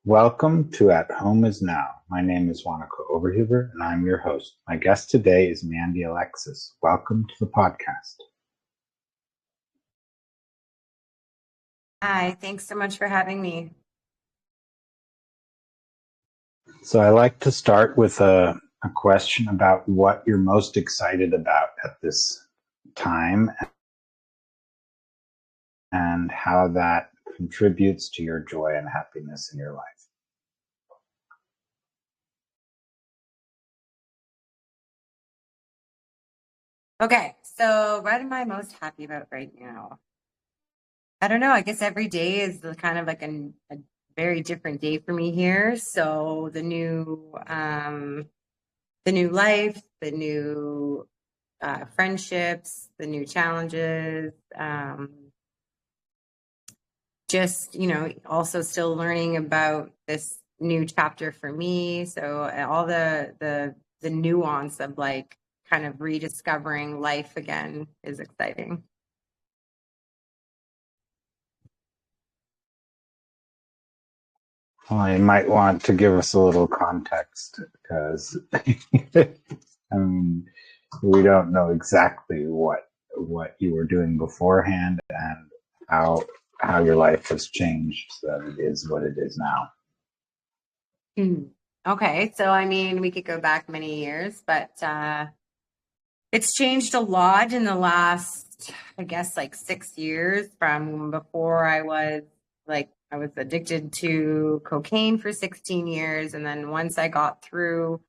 Welcome to At Home Is Now. My name is Wanako Overhuber, and I'm your host. My guest today is Mandy Alexis. Welcome to the podcast. Hi, thanks so much for having me. So I like to start with a question about what you're most excited about at this time and how that contributes to your joy and happiness in your life. Okay, so what am I most happy about right now? I don't know. I guess every day is kind of like a very different day for me here. So the new life, the new friendships, the new challenges, just also still learning about this new chapter for me. So all the nuance of like kind of rediscovering life again is exciting. Well, you might want to give us a little context because I mean, we don't know exactly what you were doing beforehand and how how your life has changed so that it is what it is now. Hmm. Okay, so I mean, we could go back many years, but it's changed a lot in the last, I guess, like 6 years from before I was addicted to cocaine for 16 years. And then once I got through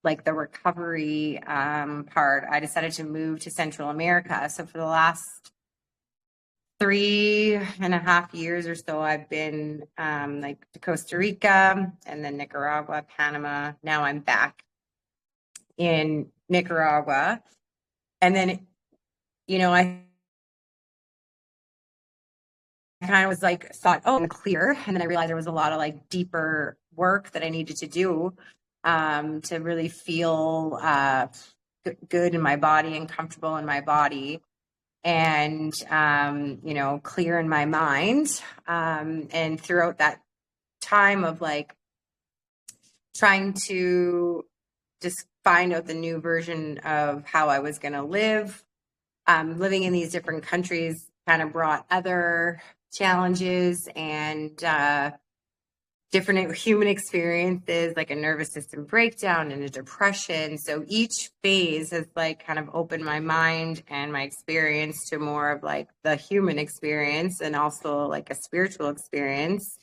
like the recovery part, I decided to move to Central America. So for the last 3.5 years or so, I've been like to Costa Rica and then Nicaragua, Panama. Now I'm back in Nicaragua. And then, I kind of was like, thought, oh, I'm clear. And then I realized there was a lot of like deeper work that I needed to do to really feel good in my body and comfortable in my body and, clear in my mind. And throughout that time of like trying to just find out the new version of how I was going to live, living in these different countries kind of brought other challenges and different human experiences like a nervous system breakdown and a depression. So each phase has like kind of opened my mind and my experience to more of like the human experience and also like a spiritual experience.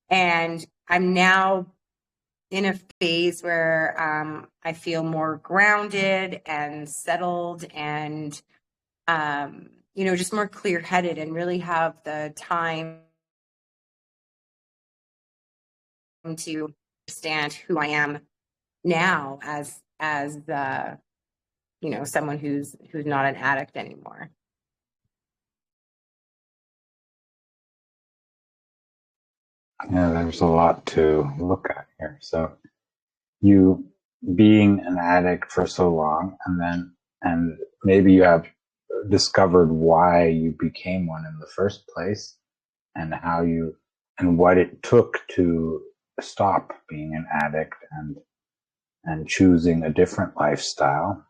And I'm now in a phase where I feel more grounded and settled and just more clear headed and really have the time to understand who I am now as someone who's not an addict anymore. Yeah, there's a lot to look at here. So you being an addict for so long and maybe you have discovered why you became one in the first place and how you and what it took to stop being an addict and choosing a different lifestyle.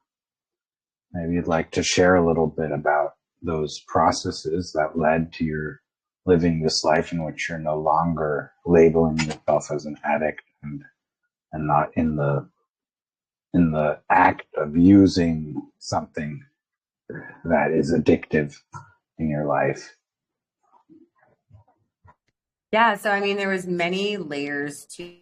Maybe you'd like to share a little bit about those processes that led to your living this life in which you're no longer labeling yourself as an addict and not in the act of using something that is addictive in your life. Yeah, so I mean there was many layers to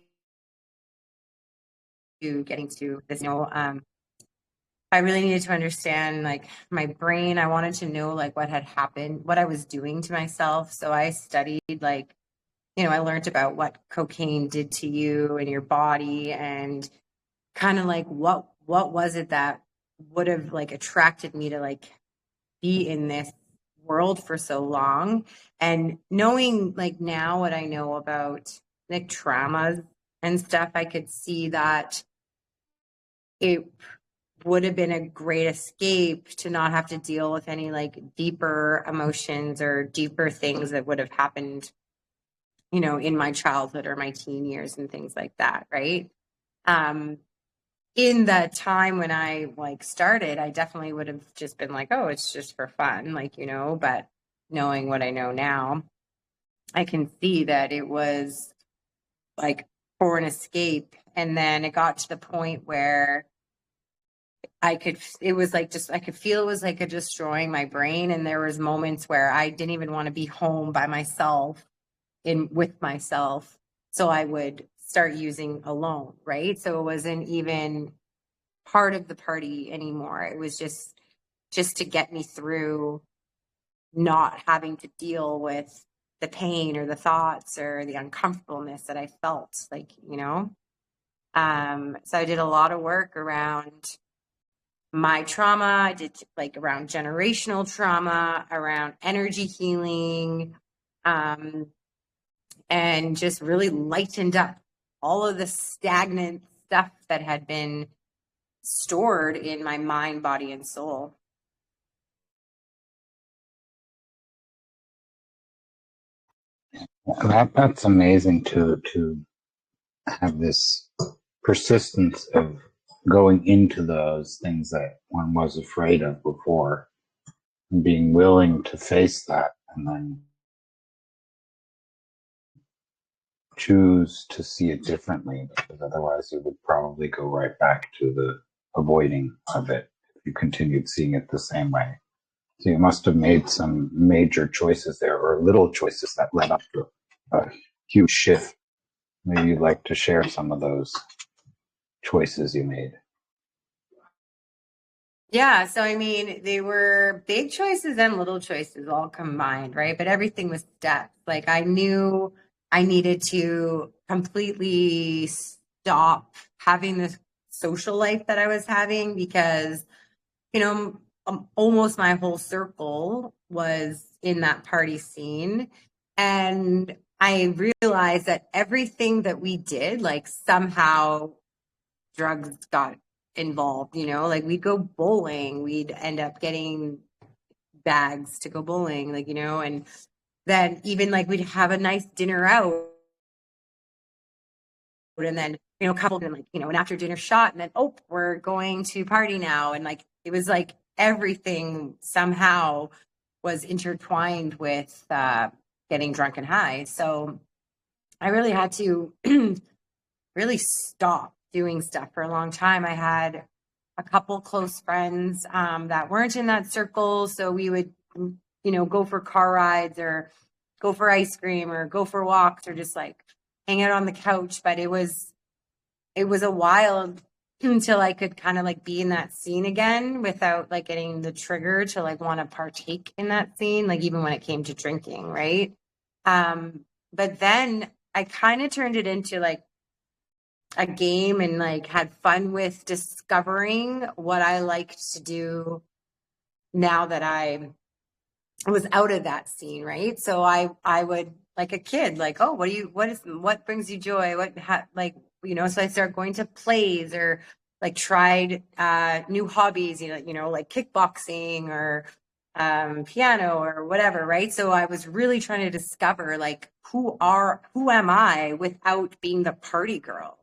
getting to this. I really needed to understand like my brain. I wanted to know like what had happened, what I was doing to myself. So I studied like, I learned about what cocaine did to you and your body and kind of like what was it that would have like attracted me to like be in this world for so long. And knowing like now what I know about like traumas and stuff, I could see that it would have been a great escape to not have to deal with any like deeper emotions or deeper things that would have happened in my childhood or my teen years and things like that, right? In that time when I like started, I definitely would have just been like, oh, it's just for fun, but knowing what I know now, I can see that it was like for an escape. And then it got to the point where it was like I could feel it was like a destroying my brain. And there was moments where I didn't even want to be home by myself with myself. So I would start using alone, right? So it wasn't even part of the party anymore. It was just to get me through not having to deal with the pain or the thoughts or the uncomfortableness that I felt, so I did a lot of work around my trauma. I did like around generational trauma, around energy healing, and just really lightened up all of the stagnant stuff that had been stored in my mind, body, and soul. That's amazing to have this persistence of going into those things that one was afraid of before and being willing to face that and then choose to see it differently, because otherwise you would probably go right back to the avoiding of it if you continued seeing it the same way. So you must have made some major choices there, or little choices that led up to a huge shift. Maybe you'd like to share some of those choices you made. Yeah, so I mean, they were big choices and little choices all combined, right? But everything was steps. Like I knew I needed to completely stop having this social life that I was having because, almost my whole circle was in that party scene. And I realized that everything that we did, like somehow drugs got involved, like we'd go bowling, we'd end up getting bags to go bowling, and then even like we'd have a nice dinner out and then, coupled in like, an after dinner shot and then, oh, we're going to party now. And like, it was like everything somehow was intertwined with getting drunk and high. So I really had to really stop doing stuff for a long time. I had a couple close friends that weren't in that circle. So we would, go for car rides or go for ice cream or go for walks or just like hang out on the couch. But it was a while until I could kind of like be in that scene again without like getting the trigger to like want to partake in that scene, like even when it came to drinking, right? But then I kind of turned it into like a game and like had fun with discovering what I liked to do now that I was out of that scene, right? So I would like a kid, like, oh, what brings you joy? So I started going to plays or like tried new hobbies, like kickboxing or piano or whatever, right? So I was really trying to discover like who am I without being the party girl,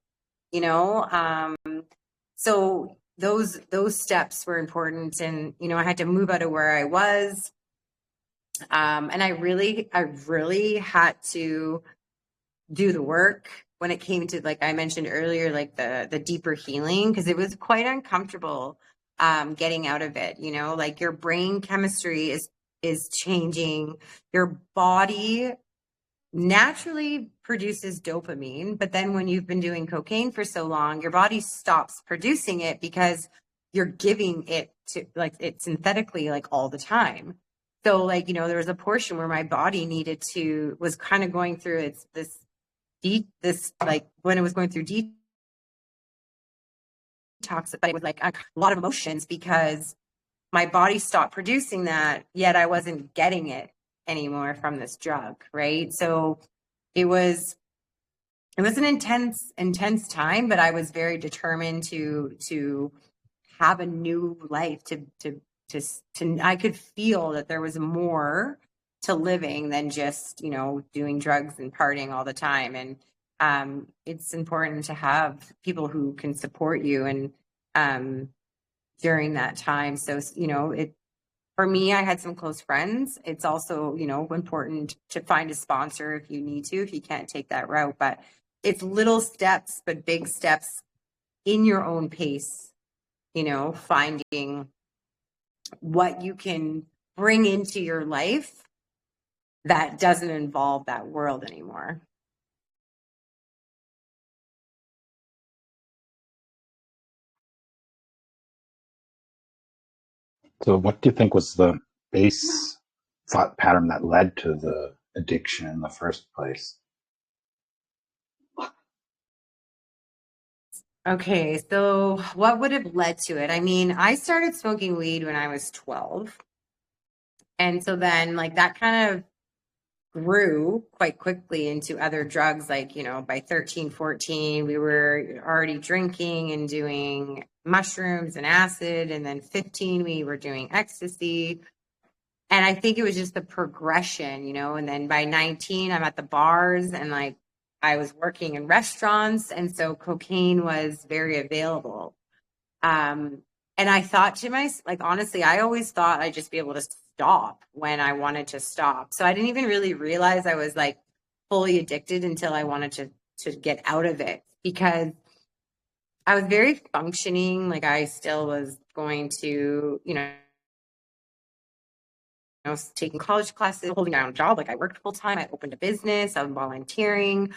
you know? So those steps were important, and I had to move out of where I was, and I really had to do the work when it came to, like I mentioned earlier, like the deeper healing, because it was quite uncomfortable getting out of it. Like your brain chemistry is changing, your body naturally produces dopamine, but then when you've been doing cocaine for so long, your body stops producing it because you're giving it to like it synthetically like all the time. So like, there was a portion where my body was kind of going through this like when it was going through detox, but it was like a lot of emotions because my body stopped producing that, yet I wasn't getting it anymore from this drug, right? So it was an intense time, but I was very determined to have a new life, to I could feel that there was more to living than just, doing drugs and partying all the time. And it's important to have people who can support you and during that time. So, for me, I had some close friends. It's also, important to find a sponsor if you need to, if you can't take that route. But it's little steps, but big steps in your own pace, finding what you can bring into your life that doesn't involve that world anymore. So, what do you think was the base thought pattern that led to the addiction in the first place? Okay, so what would have led to it? I mean, I started smoking weed when I was 12. And so then, like, that kind of grew quite quickly into other drugs. Like, by 13, 14, we were already drinking and doing mushrooms and acid. And then 15, we were doing ecstasy. And I think it was just the progression, and then by 19, I'm at the bars and like I was working in restaurants. And so cocaine was very available. And I thought to myself, like, honestly, I always thought I'd just be able to stop when I wanted to stop. So I didn't even really realize I was like fully addicted until I wanted to get out of it, because I was very functioning. Like, I still was going to, I was taking college classes, holding down a job. Like, I worked full time. I opened a business. I was volunteering.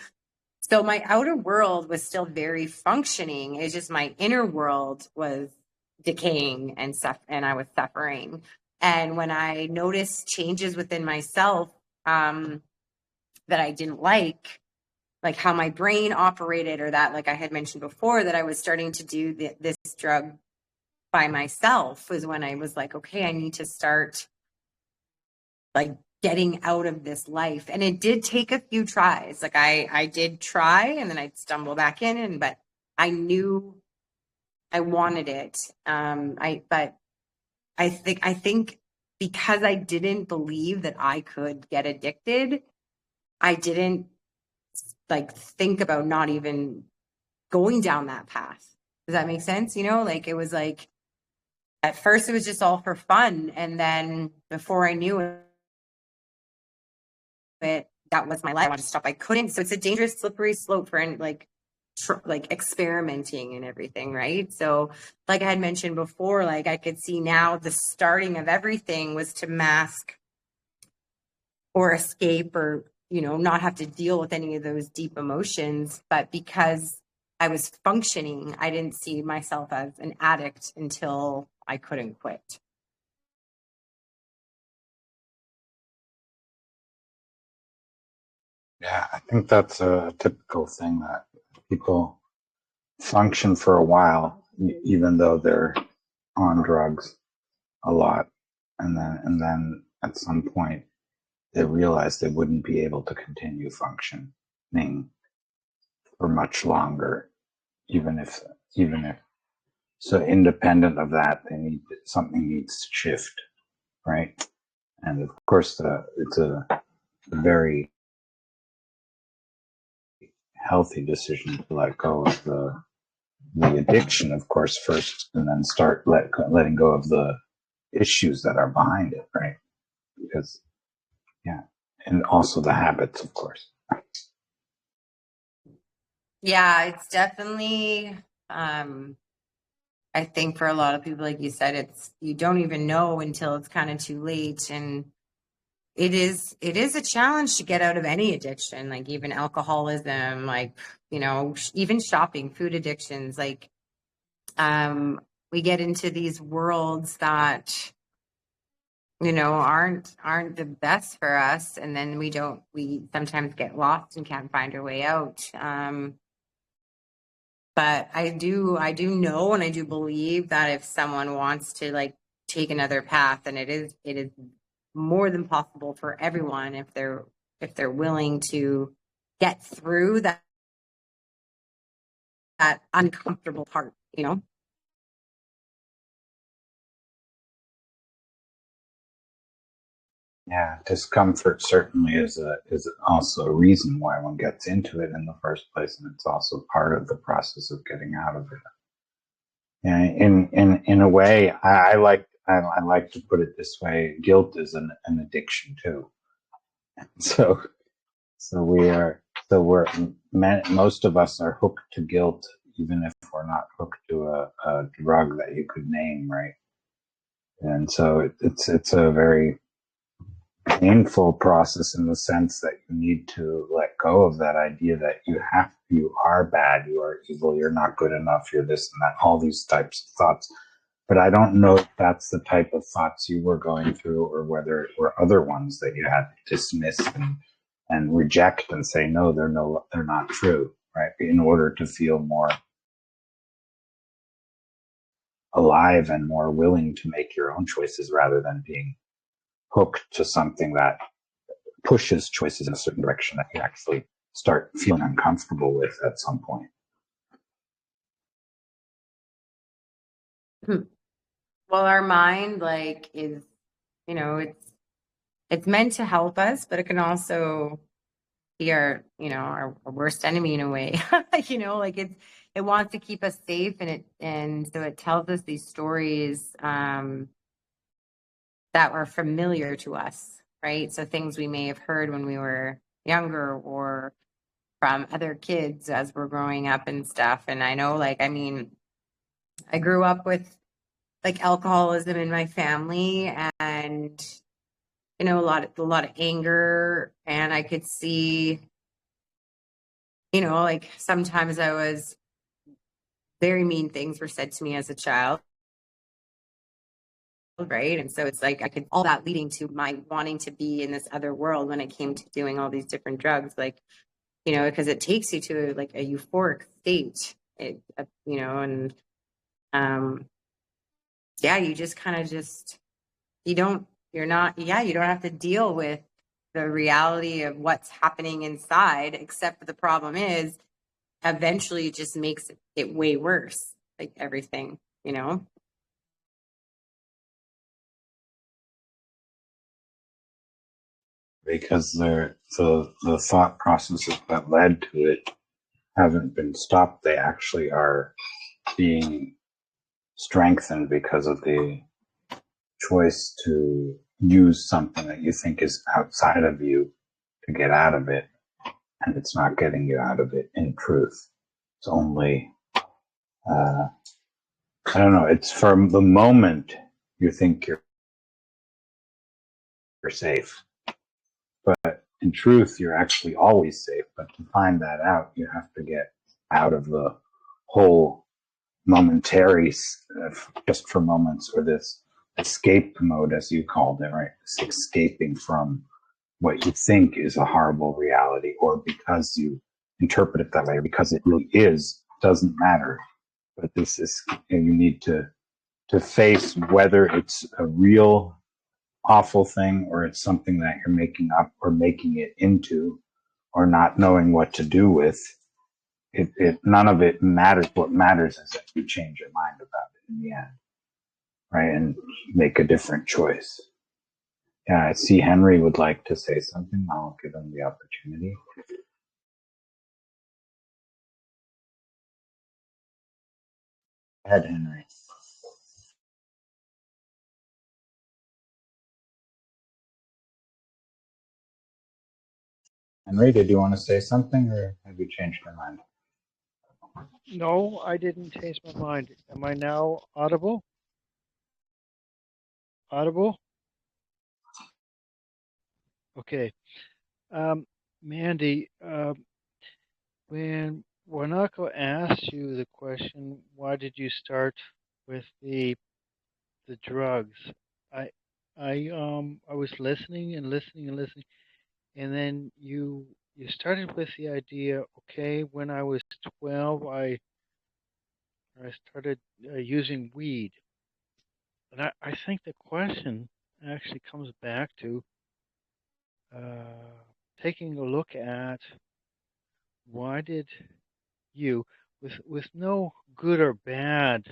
So my outer world was still very functioning. It's just my inner world was decaying and I was suffering. And when I noticed changes within myself that I didn't like how my brain operated, or that, like I had mentioned before, that I was starting to do this drug by myself, was when I was like, okay, I need to start like getting out of this life. And it did take a few tries. Like, I did try and then I'd stumble back in, but I knew I wanted it. But I think because I didn't believe that I could get addicted, I didn't like think about not even going down that path. Does that make sense? Like, it was like, at first it was just all for fun. And then before I knew it, that was my life. I wanted to stop. I couldn't. So it's a dangerous, slippery slope for like experimenting and everything, right? So, like I had mentioned before, like, I could see now the starting of everything was to mask or escape, or not have to deal with any of those deep emotions. But because I was functioning, I didn't see myself as an addict until I couldn't quit. Yeah, I think that's a typical thing that people function for a while, even though they're on drugs a lot, and then at some point they realize they wouldn't be able to continue functioning for much longer, even if even if so independent of that, something needs to shift, right? And of course, it's a very healthy decision to let go of the addiction, of course, first, and then start letting go of the issues that are behind it, right? Because, yeah, and also the habits, of course. Yeah, it's definitely, I think for a lot of people, like you said, it's, you don't even know until it's kind of too late. And it is a challenge to get out of any addiction, like even alcoholism, like, even shopping, food addictions. Like, we get into these worlds that, aren't the best for us. And then we sometimes get lost and can't find our way out. But I do know, and I do believe that if someone wants to like take another path, then it is more than possible for everyone, if they're willing to get through that uncomfortable part. Yeah, discomfort certainly is also a reason why one gets into it in the first place, and it's also part of the process of getting out of it. Yeah, in a way, I like to put it this way: guilt is an addiction too. So so we are so we're most of us are hooked to guilt, even if we're not hooked to a drug that you could name, right? And so it's a very painful process in the sense that you need to let go of that idea that you are bad, you are evil, you're not good enough, you're this and that, all these types of thoughts. But I don't know if that's the type of thoughts you were going through, or whether it were other ones that you had to dismiss and reject and say no, they're not true, right? In order to feel more alive and more willing to make your own choices rather than being hooked to something that pushes choices in a certain direction that you actually start feeling uncomfortable with at some point. Well, our mind like is, it's meant to help us, but it can also be our worst enemy in a way. Like it wants to keep us safe, and so it tells us these stories that were familiar to us, right? So things we may have heard when we were younger, or from other kids as we're growing up and stuff. And I know, like, I mean, I grew up with like alcoholism in my family, and a lot of anger, and I could see, like sometimes I was very mean things were said to me as a child, right? And so it's like I could all that leading to my wanting to be in this other world when it came to doing all these different drugs, like, because it takes you to like a euphoric state, and um yeah, you just kind of just you don't you're not yeah, you don't have to deal with the reality of what's happening inside, except the problem is eventually it just makes it way worse, like everything. Because the thought processes that led to it haven't been stopped. They actually are being strengthened because of the choice to use something that you think is outside of you to get out of it, and it's not getting you out of it in truth. It's only, I don't know, it's from the moment you think you're safe. But in truth, you're actually always safe. But to find that out, you have to get out of the whole momentary, just for moments, or this escape mode, as you called it, right? This escaping from what you think is a horrible reality, or because you interpret it that way, or because it really is, doesn't matter. But this is, you need to face whether it's a real awful thing, or it's something that you're making up or making it into, or not knowing what to do with. None of it matters. What matters is that you change your mind about it in the end, right? And make a different choice. Yeah, I see Henry would like to say something. I'll give him the opportunity. Go ahead, Henry. Henry, did you want to say something, or have you changed your mind? No, I didn't change my mind. Am I now audible? Audible? Okay. Um, Mandy, when Wanako asked you the question, why did you start with the drugs? I I was listening and listening and listening, and then you started with the idea. Okay, when I was 12, I started using weed, and I think the question actually comes back to uh, taking a look at why did you, with no good or bad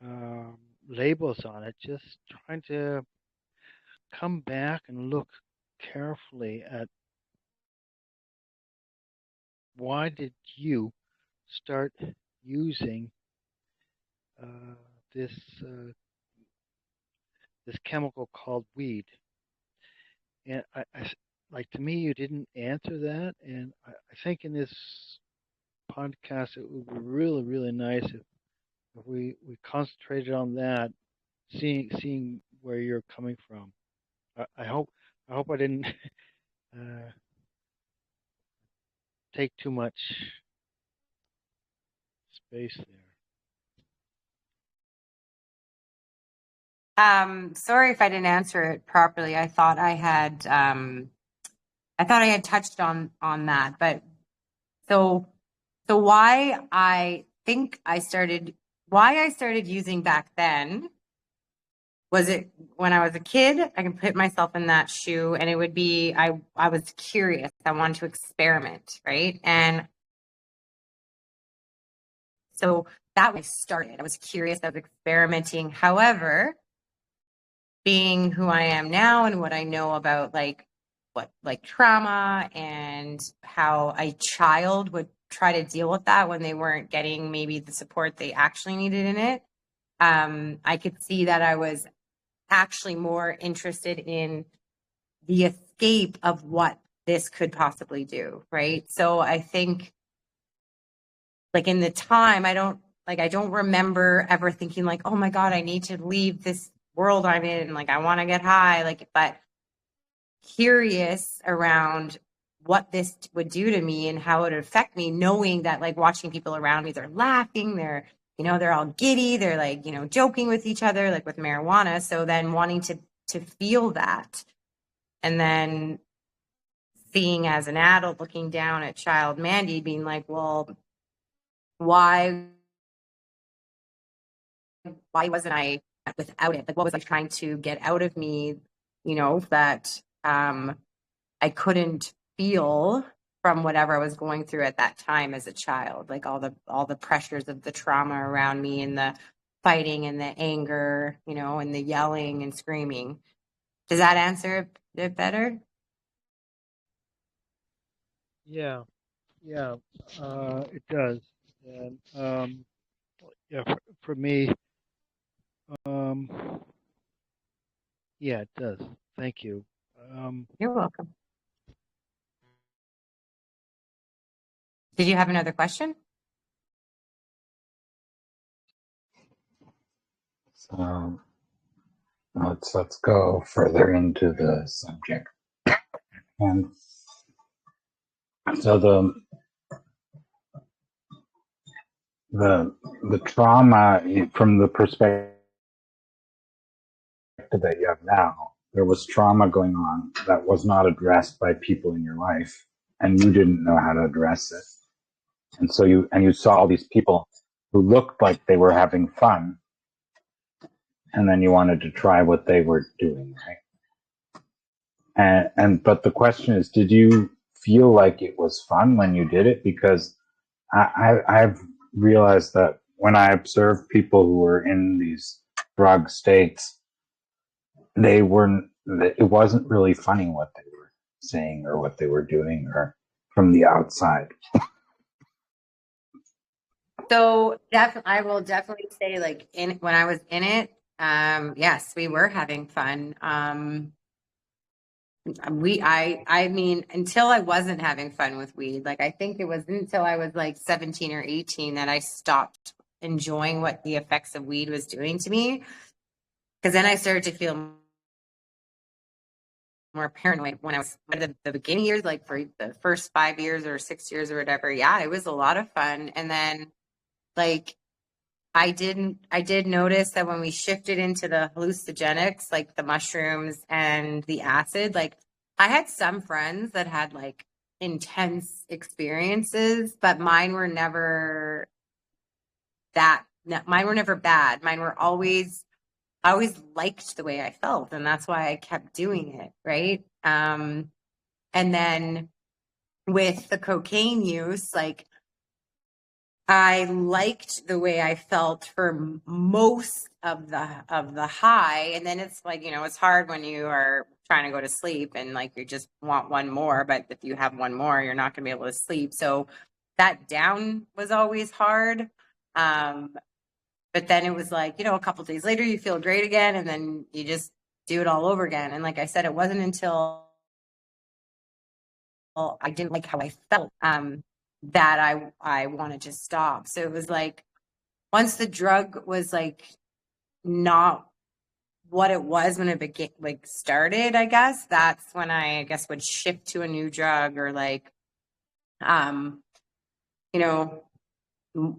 um, labels on it, just trying to come back and look carefully at why did you start using uh, this uh, this chemical called weed. And like to me, you didn't answer that, and I think in this podcast it would be really, really nice if we concentrated on that, seeing where you're coming from. I hope I didn't uh, take too much space there. Sorry if I didn't answer it properly. I thought I had touched on that, but so why I started using back then was it when I was a kid. I can put myself in that shoe, and it would be I was curious. I wanted to experiment, right? And so that was started. I was curious. I was experimenting. However, being who I am now and what I know about like trauma and how a child would try to deal with that when they weren't getting maybe the support they actually needed in it. I could see that I was actually more interested in the escape of what this could possibly do, right? So I think like in the time, I don't remember ever thinking like, oh my God, I need to leave this world I'm in. Like I want to get high. Like, but curious around what this would do to me and how it would affect me, knowing that like watching people around me, they're laughing, they're all giddy, they're like, joking with each other, like with marijuana. So then wanting to feel that. And then seeing as an adult looking down at child Mandy being like, well, why wasn't I without it? Like what was I trying to get out of me, that I couldn't feel from whatever I was going through at that time as a child, like all the pressures of the trauma around me and the fighting and the anger, and the yelling and screaming. Does that answer it better? Yeah, yeah, it does. And yeah, for me, um, yeah, it does. Thank you. Um, You're welcome. Did you have another question? So let's go further into the subject. And so the trauma from the perspective that you have now, there was trauma going on that was not addressed by people in your life, and you didn't know how to address it. And so you saw all these people who looked like they were having fun, and then you wanted to try what they were doing, right? But the question is, did you feel like it was fun when you did it? Because I've realized that when I observe people who were in these drug states, they weren't. It wasn't really funny what they were saying or what they were doing, or from the outside. So I will definitely say like when I was in it, yes, we were having fun. I mean, until I wasn't having fun with weed, like I think it was until I was like 17 or 18 that I stopped enjoying what the effects of weed was doing to me. Because then I started to feel more paranoid when I was the beginning years, like for the first 5 years or 6 years or whatever. Yeah, it was a lot of fun. And then like I did notice that when we shifted into the hallucinogenics, like the mushrooms and the acid, like I had some friends that had like intense experiences, but mine were never bad. I always liked the way I felt, and that's why I kept doing it. Right. And then with the cocaine use, like I liked the way I felt for most of the high. And then it's like, it's hard when you are trying to go to sleep and like you just want one more, but if you have one more, you're not going to be able to sleep. So that down was always hard. But then it was like, a couple days later you feel great again, and then you just do it all over again. And like I said, it wasn't until I didn't like how I felt that I wanted to stop. So it was like once the drug was like not what it was when it began, like started, I guess that's when I guess would shift to a new drug or like, you know,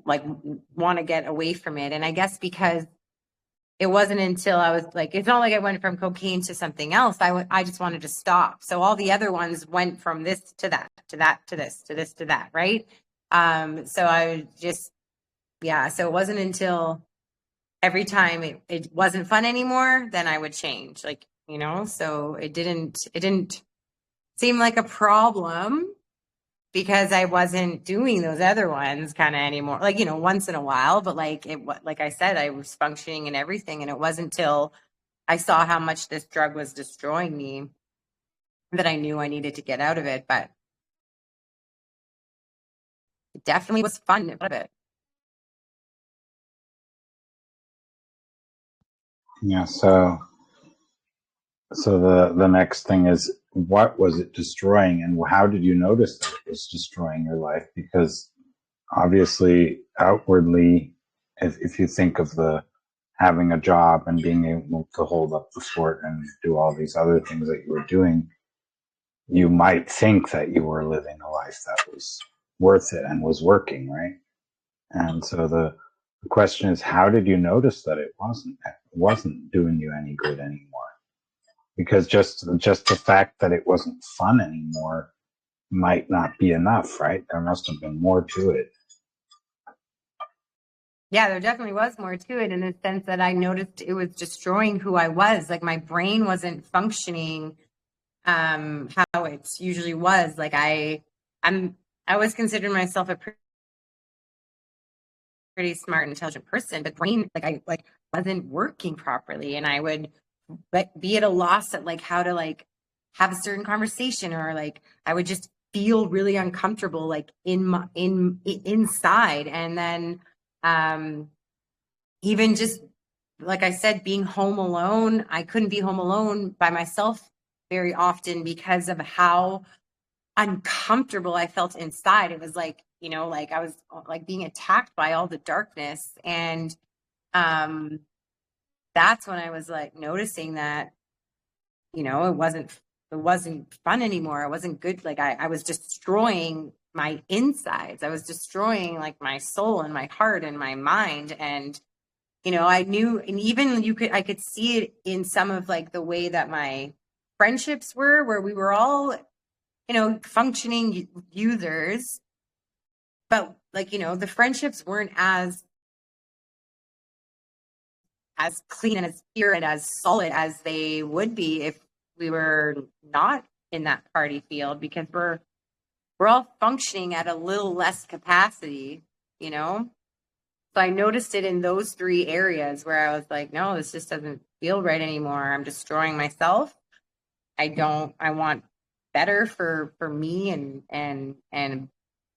like want to get away from it. And I guess because it wasn't until I was like, it's not like I went from cocaine to something else. I just wanted to stop. So all the other ones went from this to that, to that, to this, to this, to that. Right. So I just, yeah. So it wasn't until every time it wasn't fun anymore, then I would change, like, so it didn't seem like a problem because I wasn't doing those other ones kind of anymore, like, once in a while, but like like I said, I was functioning and everything. And it wasn't until I saw how much this drug was destroying me that I knew I needed to get out of it. But it definitely was fun out of it. Yeah. So the next thing is, what was it destroying, and how did you notice that it was destroying your life? Because obviously, outwardly, if you think of the having a job and being able to hold up the fort and do all these other things that you were doing, you might think that you were living a life that was worth it and was working, right? And so the question is, how did you notice that it wasn't doing you any good anymore? Because just the fact that it wasn't fun anymore might not be enough, right? There must have been more to it. Yeah, there definitely was more to it in the sense that I noticed it was destroying who I was. Like my brain wasn't functioning how it usually was. Like I always considered myself a pretty smart, intelligent person, but brain, like I like wasn't working properly, and I would be at a loss at like how to like have a certain conversation, or like I would just feel really uncomfortable like inside. And then even just like I said, being home alone, I couldn't be home alone by myself very often because of how uncomfortable I felt inside. It was like, like I was like being attacked by all the darkness. And that's when I was like noticing that, it wasn't fun anymore. It wasn't good. Like I was destroying my insides. I was destroying like my soul and my heart and my mind. And, I knew, and even I could see it in some of like the way that my friendships were, where we were all, functioning users, but like, the friendships weren't as clean and as pure and as solid as they would be if we were not in that party field, because we're all functioning at a little less capacity, you know? So I noticed it in those three areas where I was like, no, this just doesn't feel right anymore. I'm destroying myself. I want better for me and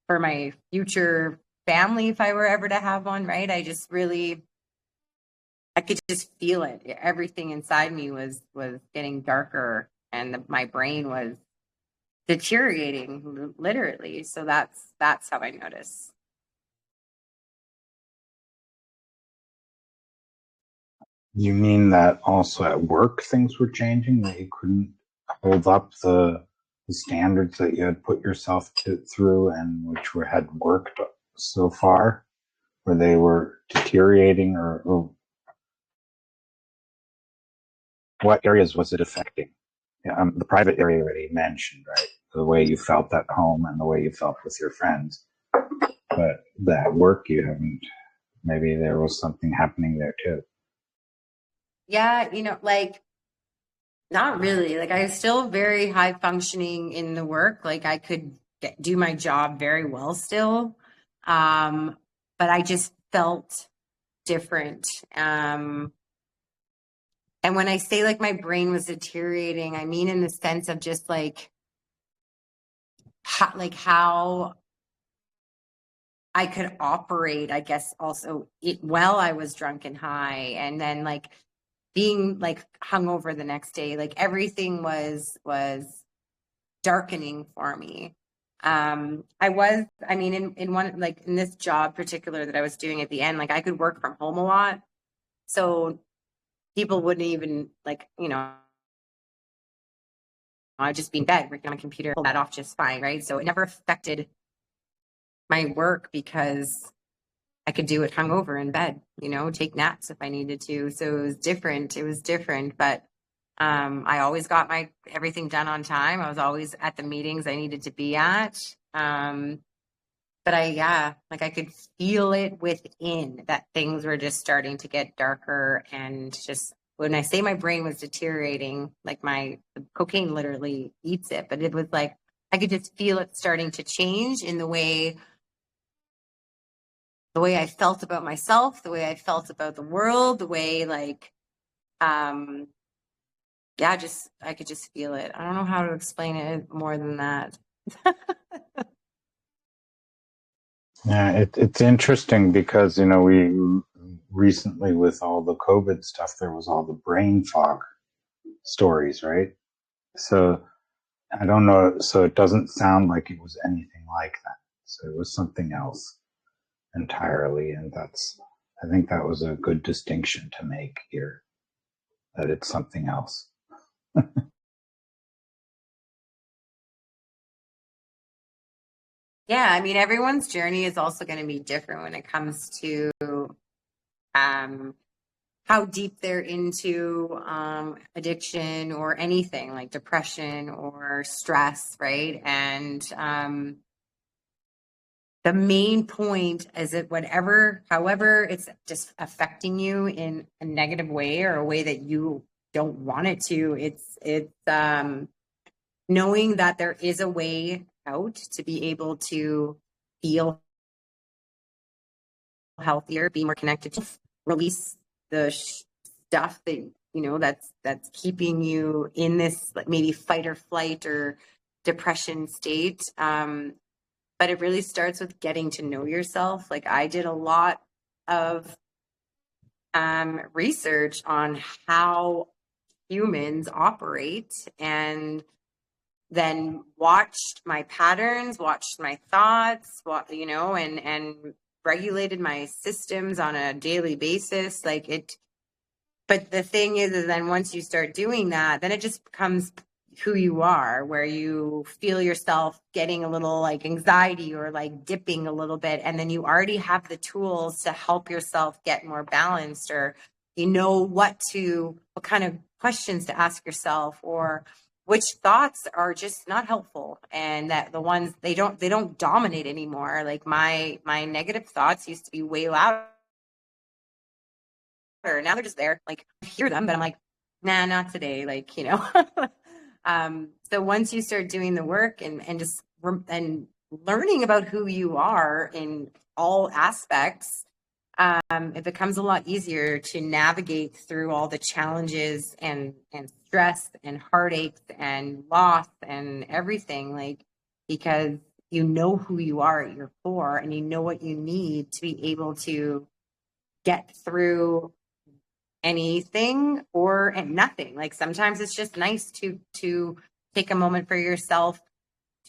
for my future family if I were ever to have one, right? I could just feel it. Everything inside me was getting darker, and my brain was deteriorating literally. So that's how I notice. You mean that also at work things were changing, that you couldn't hold up the standards that you had put yourself through and which had worked so far, where they were deteriorating, or what areas was it affecting? The private area already mentioned, right? The way you felt at home and the way you felt with your friends. But that work, you haven't, maybe there was something happening there too. Yeah, like not really. Like I was still very high functioning in the work. Like I could do my job very well still. but I just felt different. And when I say like my brain was deteriorating, I mean in the sense of just like how I could operate, I guess, also while I was drunk and high, and then like being like hungover the next day, like everything was darkening for me. I mean, in one, like in this job particular that I was doing at the end, like I could work from home a lot. So people wouldn't even like, I'd just be in bed working on my computer, pull that off just fine, right? So it never affected my work because I could do it hungover in bed, take naps if I needed to. So it was different. It was different, but I always got my everything done on time. I was always at the meetings I needed to be at. But like I could feel it within that things were just starting to get darker, and just when I say my brain was deteriorating, like the cocaine literally eats it, but it was like I could just feel it starting to change in the way I felt about myself, the way I felt about the world, the way like just I could just feel it. I don't know how to explain it more than that. Yeah, it's interesting because, we recently with all the COVID stuff, there was all the brain fog stories, right? So I don't know. So it doesn't sound like it was anything like that. So it was something else entirely. And I think that was a good distinction to make here, that it's something else. Yeah, I mean, everyone's journey is also going to be different when it comes to how deep they're into addiction or anything like depression or stress, right? And the main point is that however it's just affecting you in a negative way or a way that you don't want it to, it's knowing that there is a way out to be able to feel healthier, be more connected, to release the stuff that that's keeping you in this like maybe fight or flight or depression state. But it really starts with getting to know yourself. Like I did a lot of research on how humans operate, and then watched my patterns, watched my thoughts, and regulated my systems on a daily basis. But the thing is then once you start doing that, then it just becomes who you are, where you feel yourself getting a little like anxiety or like dipping a little bit. And then you already have the tools to help yourself get more balanced, or what kind of questions to ask yourself, or which thoughts are just not helpful, and that the ones they don't dominate anymore. Like my negative thoughts used to be way louder. Now they're just there. Like I hear them, but I'm like, nah, not today. Like, so once you start doing the work and learning about who you are in all aspects, it becomes a lot easier to navigate through all the challenges and stress and heartaches and loss and everything, like, because you know who you are at your core and you know what you need to be able to get through anything and nothing. Like sometimes it's just nice to take a moment for yourself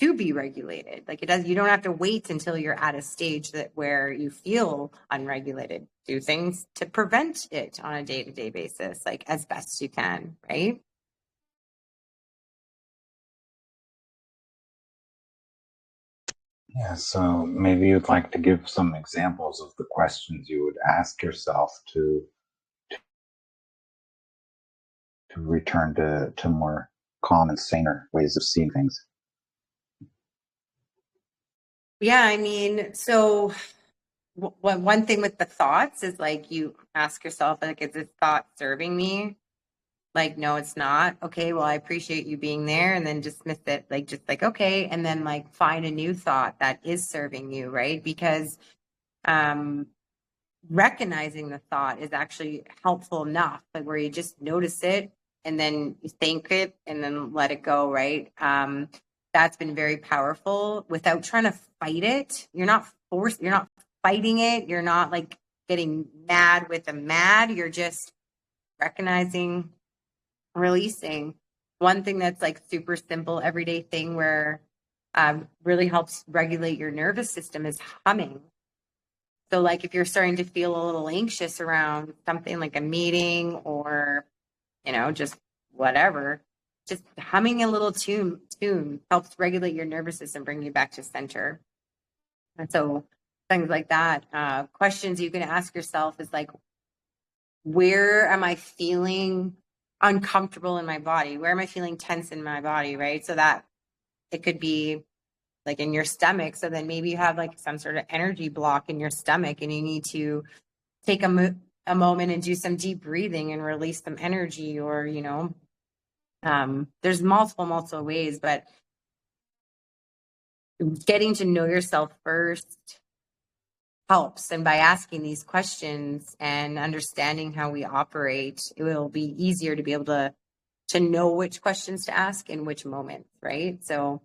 to be regulated. Like you don't have to wait until you're at a stage where you feel unregulated. Do things to prevent it on a day-to-day basis, like as best you can, right? Yeah, so maybe you'd like to give some examples of the questions you would ask yourself to return to more calm and saner ways of seeing things. Yeah, I mean, so one thing with the thoughts is like you ask yourself, like, is this thought serving me? Like, no, it's not. Okay, well, I appreciate you being there, and then dismiss it, okay, and then like find a new thought that is serving you, right? Because recognizing the thought is actually helpful enough, like where you just notice it and then you think it and then let it go, right? That's been very powerful without trying to fight it. You're not fighting it. You're not like getting mad with the mad. You're just recognizing, releasing. One thing that's like super simple, everyday thing where really helps regulate your nervous system is humming. So like if you're starting to feel a little anxious around something like a meeting or, just whatever, just humming a little tune helps regulate your nervous system, bring you back to center. And so things like that, questions you can ask yourself is like, where am I feeling uncomfortable in my body? Where am I feeling tense in my body? Right. So that it could be like in your stomach. So then maybe you have like some sort of energy block in your stomach and you need to take a moment and do some deep breathing and release some energy, or, there's multiple ways, but getting to know yourself first helps. And by asking these questions and understanding how we operate, it will be easier to be able to know which questions to ask in which moments, right? So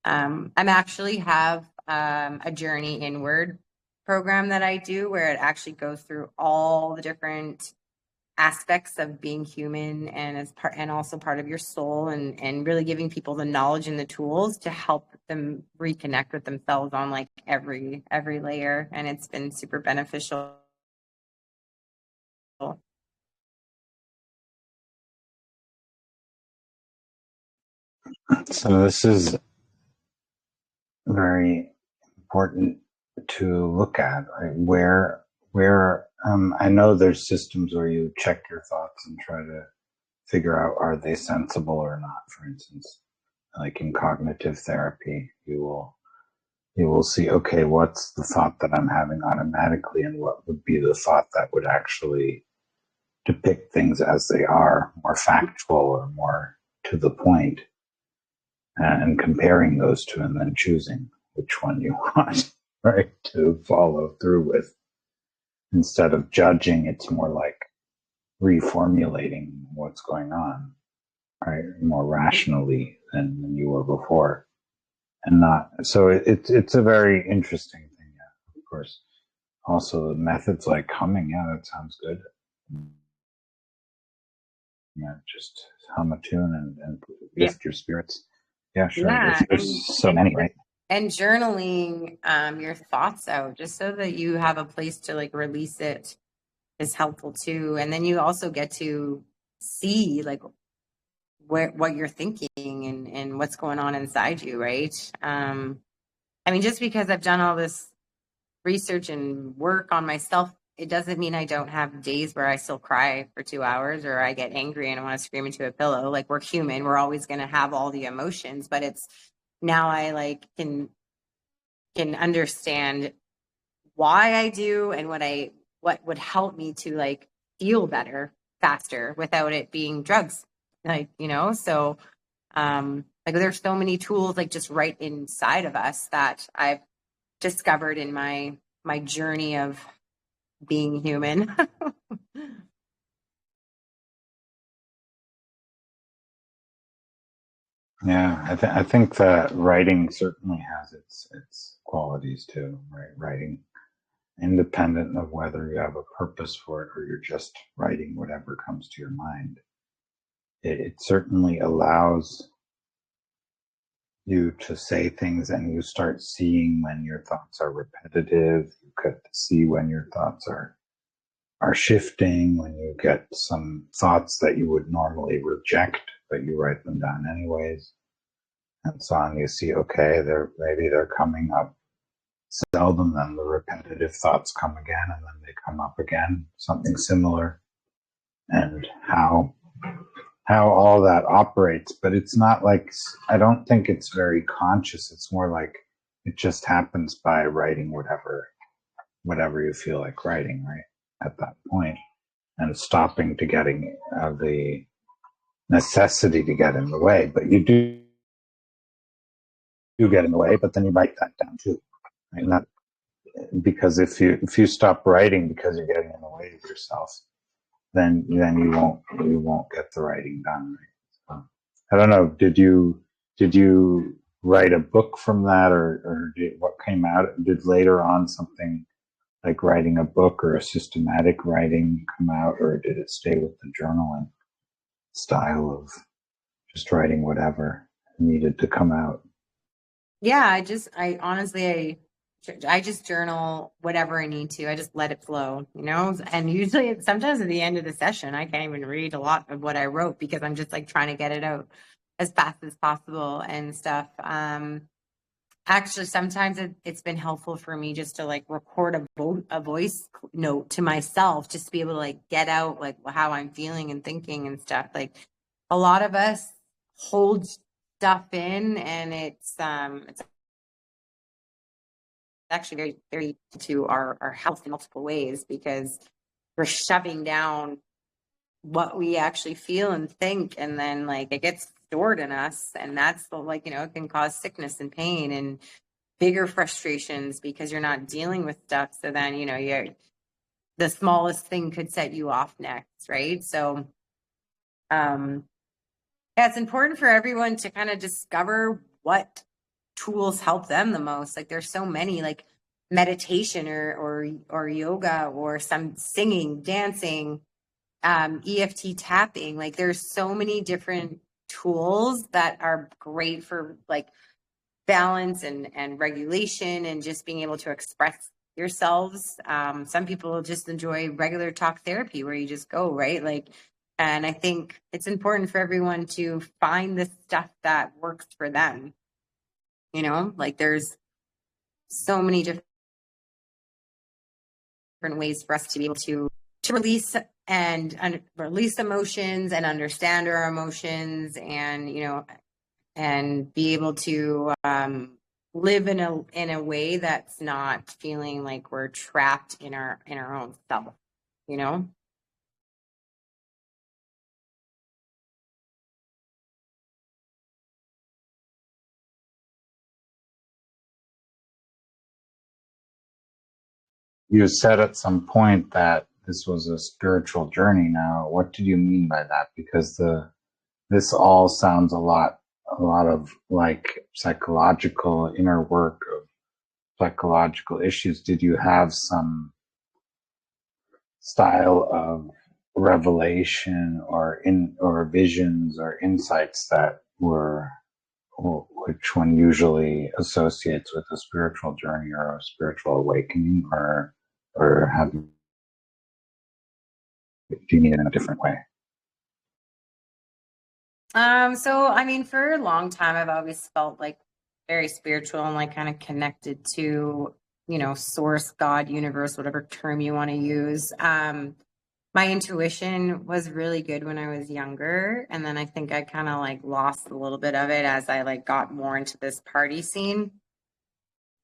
I'm actually have a journey inward program that I do where it actually goes through all the different aspects of being human and as part, and also part of your soul, and really giving people the knowledge and the tools to help them reconnect with themselves on like every layer. And it's been super beneficial. So this is very important to look at, right? Where I know there's systems where you check your thoughts and try to figure out, are they sensible or not? For instance, like in cognitive therapy, you will see, okay, what's the thought that I'm having automatically, and what would be the thought that would actually depict things as they are, more factual or more to the point, and comparing those two and then choosing which one you want, right, to follow through with. Instead of judging, it's more like reformulating what's going on, right, more rationally than you were before. And not, so it's a very interesting thing, yeah, of course. Also, the methods like humming, yeah, that sounds good. Yeah, just hum a tune and lift your spirits. Yeah, sure. Yeah, there's so many, right? And journaling your thoughts out just so that you have a place to like release it is helpful too. And then you also get to see like what you're thinking and what's going on inside you, right? I mean, just because I've done all this research and work on myself, it doesn't mean I don't have days where I still cry for 2 hours or I get angry and I want to scream into a pillow. Like, we're human. We're always going to have all the emotions, but it's now I like can understand why I do and what would help me to like feel better faster without it being drugs. Like, so like there's so many tools like just right inside of us that I've discovered in my journey of being human. Yeah, I think that writing certainly has its qualities too, right? Writing, independent of whether you have a purpose for it or you're just writing whatever comes to your mind, it certainly allows you to say things, and you start seeing when your thoughts are repetitive. You get to see when your thoughts are shifting, when you get some thoughts that you would normally reject, but you write them down anyways. And so on, you see, okay, maybe they're coming up seldom, then the repetitive thoughts come again, and then they come up again, something similar, and how all that operates. But it's not like, I don't think it's very conscious. It's more like it just happens by writing whatever you feel like writing, right, at that point, and stopping to getting the necessity to get in the way. But you do get in the way, but then you write that down too, right? And that because if you stop writing because you're getting in the way of yourself, then you won't get the writing done. Right? So, I don't know. Did you write a book from that, or what came out? Did later on something like writing a book or a systematic writing come out, or did it stay with the journaling style of just writing whatever needed to come out? Yeah, I honestly, I just journal whatever I need to. I just let it flow, you know? And usually sometimes at the end of the session, I can't even read a lot of what I wrote because I'm just like trying to get it out as fast as possible and stuff. Actually, sometimes it's been helpful for me just to like record a voice note to myself, just to be able to like get out like how I'm feeling and thinking and stuff. Like a lot of us hold stuff in, and it's actually very, very to our health in multiple ways because we're shoving down what we actually feel and think, and then like it gets stored in us, and that's the like, you know, it can cause sickness and pain and bigger frustrations because you're not dealing with stuff. So then, you know, you're the smallest thing could set you off next, right? So yeah, it's important for everyone to kind of discover what tools help them the most. Like there's so many, like meditation or yoga or some singing, dancing, EFT tapping. Like there's so many different tools that are great for like balance and regulation and just being able to express yourselves. Some people just enjoy regular talk therapy where you just go, right? Like, and I think it's important for everyone to find the stuff that works for them. You know, like there's so many different ways for us to be able to release and release emotions and understand our emotions, and you know, and be able to live in a way that's not feeling like we're trapped in our own self, you know. You said at some point that this was a spiritual journey. Now, what did you mean by that? Because this all sounds a lot of like psychological inner work of psychological issues. Did you have some style of revelation or visions or insights that were which one usually associates with a spiritual journey or a spiritual awakening, or have do you mean it in a different way? So I mean, for a long time I've always felt like very spiritual and like kind of connected to, you know, source, God, universe, whatever term you want to use. My intuition was really good when I was younger, and then I think I kind of like lost a little bit of it as I like got more into this party scene.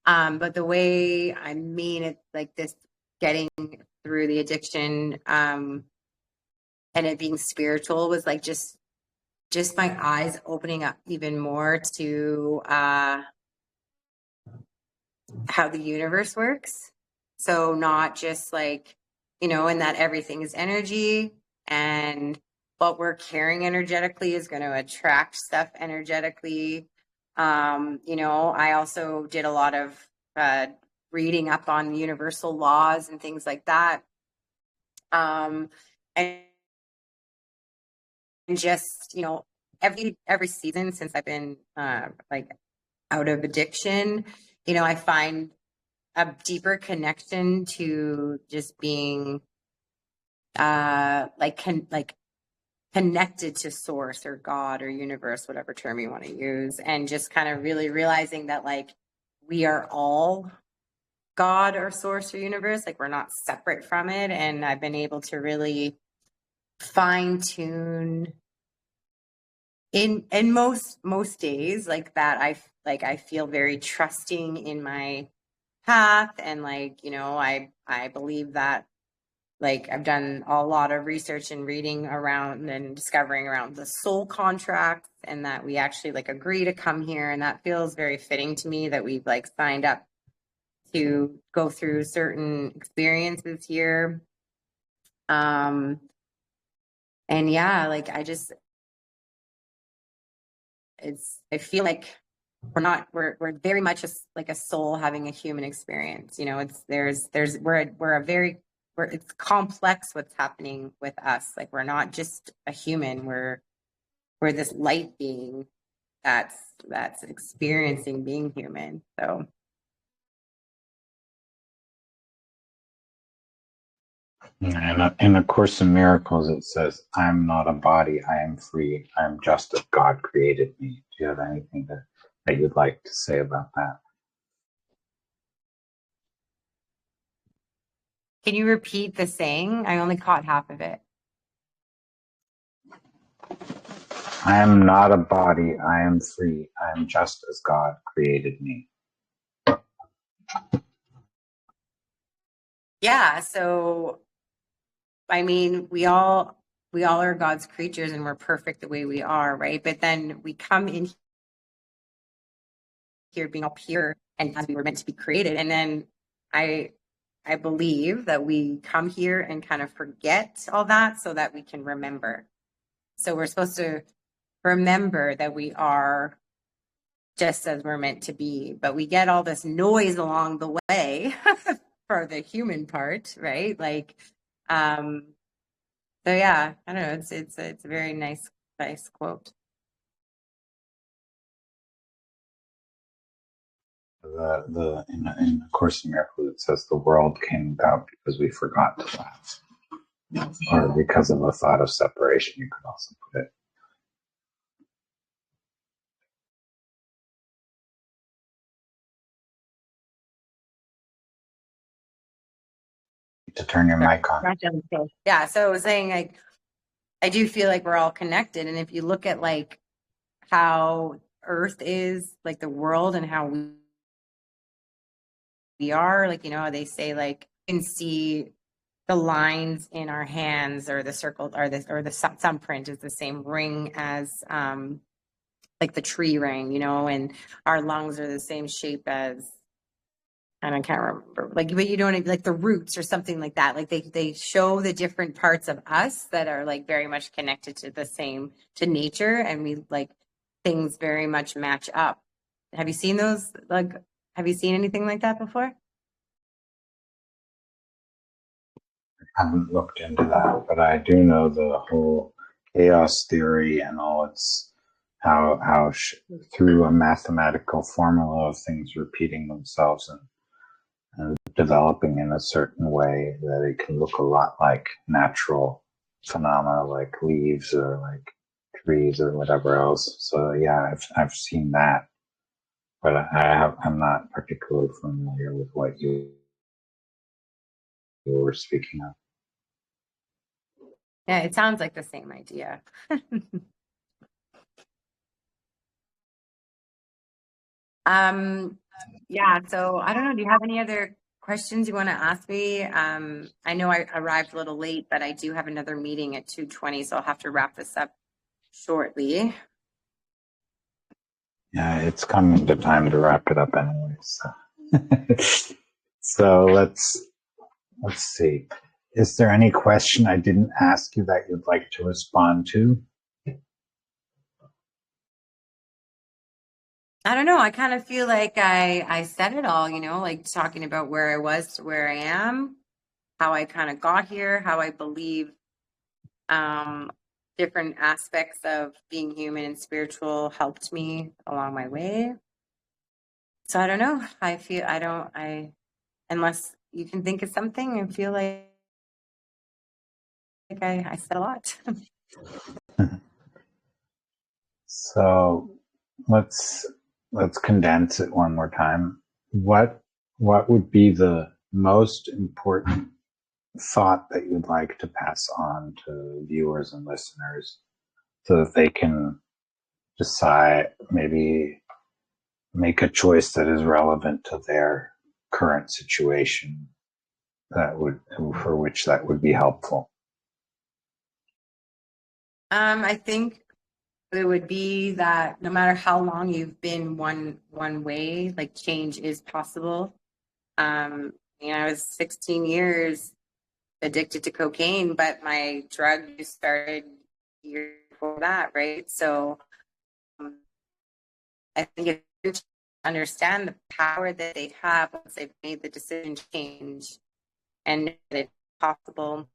But the way I mean it, like this getting through the addiction, and it being spiritual was like just my eyes opening up even more to how the universe works. So not just like, you know, and that everything is energy, and what we're carrying energetically is going to attract stuff energetically. You know, I also did a lot of reading up on universal laws and things like that. And just, you know, every season since I've been like out of addiction, you know, I find a deeper connection to just being like connected to source or God or universe, whatever term you want to use, and just kind of really realizing that like we are all God or source or universe, like we're not separate from it. And I've been able to really fine tune in most days like that. I feel very trusting in my path, and like, you know, I believe that like I've done a lot of research and reading around and discovering around the soul contract, and that we actually like agree to come here, and that feels very fitting to me that we've like signed up to go through certain experiences here. And yeah, like I feel like we're very much like a soul having a human experience. You know, it's complex what's happening with us. Like we're not just a human, we're this light being that's experiencing being human. So And in A Course in Miracles, it says, "I'm not a body. I am free. I am just as God created me." Do you have anything that you'd like to say about that? can you repeat the saying? I only caught half of it. I am not a body. I am free. I am just as God created me. Yeah. So, I mean, we all are God's creatures and we're perfect the way we are, right? But then we come in here being all pure and as we were meant to be created. And then I I believe that we come here and kind of forget all that so that we can remember. So we're supposed to remember that we are just as we're meant to be, but we get all this noise along the way for the human part, right? Like, so yeah, I don't know. It's a very nice quote. In A Course in Miracles, it says, "The world came about because we forgot to laugh," or because of a thought of separation. You could also put it. To turn your Sorry. mic on. Yeah, so I was saying like I do feel like we're all connected, and if you look at like how Earth is, like the world, and how we are, like you know, they say like you can see the lines in our hands or the circle or the thumbprint is the same ring as like the tree ring, you know, and our lungs are the same shape as and I can't remember like but you don't like the roots or something like that. Like they show the different parts of us that are like very much connected to the same to nature and we like things very much match up. Have you seen those like have you seen anything like that before? I haven't looked into that, but I do know the whole chaos theory and all its through a mathematical formula of things repeating themselves and developing in a certain way that it can look a lot like natural phenomena like leaves or like trees or whatever else. So yeah, I've seen that, but I'm not particularly familiar with what you were speaking of. Yeah, it sounds like the same idea. Um, yeah, so I don't know. Do you have any other questions you want to ask me? I know I arrived a little late, but I do have another meeting at 2:20, so I'll have to wrap this up shortly. Yeah, it's coming to time to wrap it up anyway. So, so let's see. Is there any question I didn't ask you that you'd like to respond to? I don't know. I kind of feel like I said it all, you know, like talking about where I was to where I am, how I kind of got here, how I believe um different aspects of being human and spiritual helped me along my way. So I don't know. I feel I don't I unless you can think of something and feel like I said a lot. So let's let's condense it one more time. What would be the most important thought that you'd like to pass on to viewers and listeners so that they can decide, maybe make a choice that is relevant to their current situation, that would, for which that would be helpful? I think it would be that no matter how long you've been one way, like change is possible. I was 16 years addicted to cocaine, but my drug use started years before that, right? So I think it's important to understand the power that they have once they've made the decision to change, and that it's possible,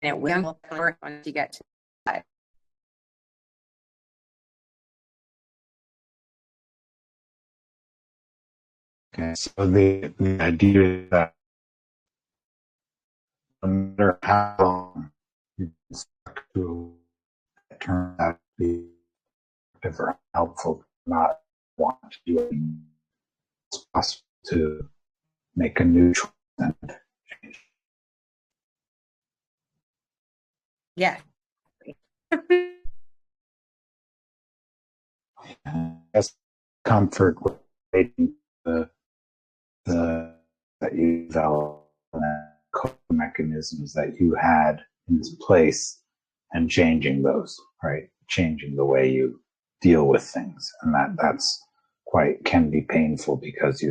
and it will work once you get to that. Okay, so the idea is that no matter how long you've been stuck to it, turns out to be effective or helpful, not want to do it, it's possible to make a new choice and change. Yeah. As comfort with the that you develop and coping mechanisms that you had in place and changing those, right? Changing the way you deal with things. And that's can be painful because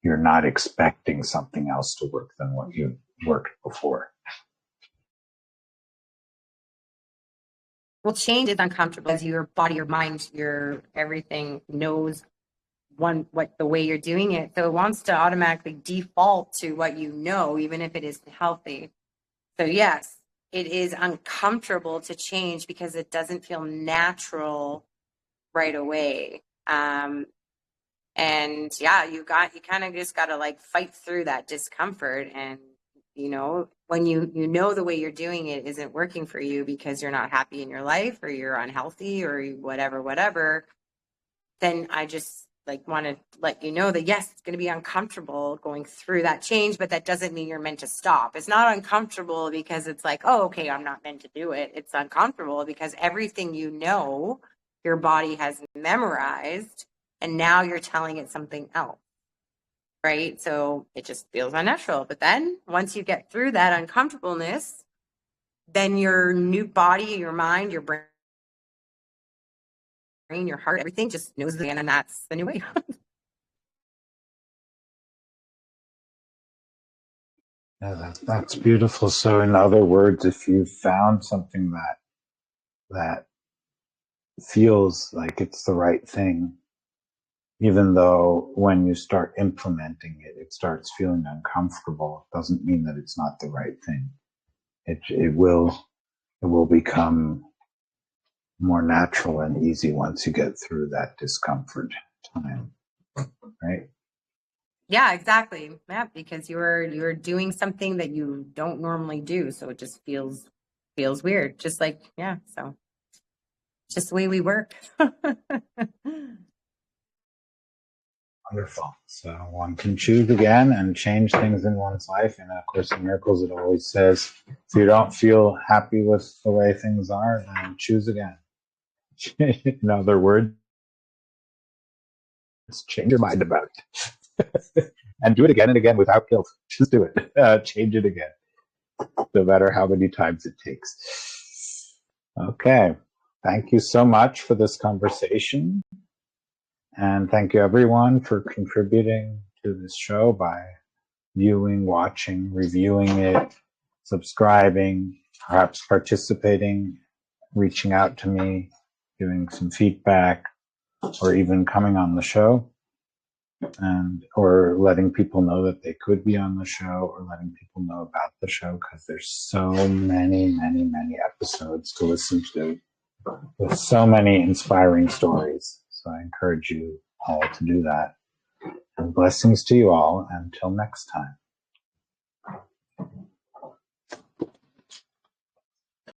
you're not expecting something else to work than what you worked before. Well, change is uncomfortable as your body, your mind, your everything knows what the way you're doing it. So it wants to automatically default to what you know, even if it isn't healthy. So yes, it is uncomfortable to change because it doesn't feel natural right away. And yeah, you kind of just got to like fight through that discomfort. And, when you know the way you're doing it isn't working for you because you're not happy in your life or you're unhealthy or whatever, then I just like want to let you know that yes, it's going to be uncomfortable going through that change, but that doesn't mean you're meant to stop. It's not uncomfortable because it's like, oh, okay, I'm not meant to do it. It's uncomfortable because everything your body has memorized, and now you're telling it something else, right? So it just feels unnatural. But then once you get through that uncomfortableness, then your new body, your mind, your brain, your heart, everything just knows the end, and that's the new way. Yeah, that's beautiful. So in other words, if you found something that feels like it's the right thing, even though when you start implementing it, it starts feeling uncomfortable, it doesn't mean that it's not the right thing. It will become more natural and easy once you get through that discomfort time, right? Yeah, exactly. Yeah, because you're doing something that you don't normally do, so it just feels weird. Just like, yeah, so just the way we work. Wonderful. So one can choose again and change things in one's life. And of course, in Miracles, it always says, if you don't feel happy with the way things are, then choose again. In other words, change your mind about it. And do it again and again without guilt. Just do it. Change it again, no matter how many times it takes. Okay. Thank you so much for this conversation. And thank you, everyone, for contributing to this show by viewing, watching, reviewing it, subscribing, perhaps participating, reaching out to me, giving some feedback, or even coming on the show, and or letting people know that they could be on the show, or letting people know about the show, because there's so many episodes to listen to with so many inspiring stories. So I encourage you all to do that. And blessings to you all until next time.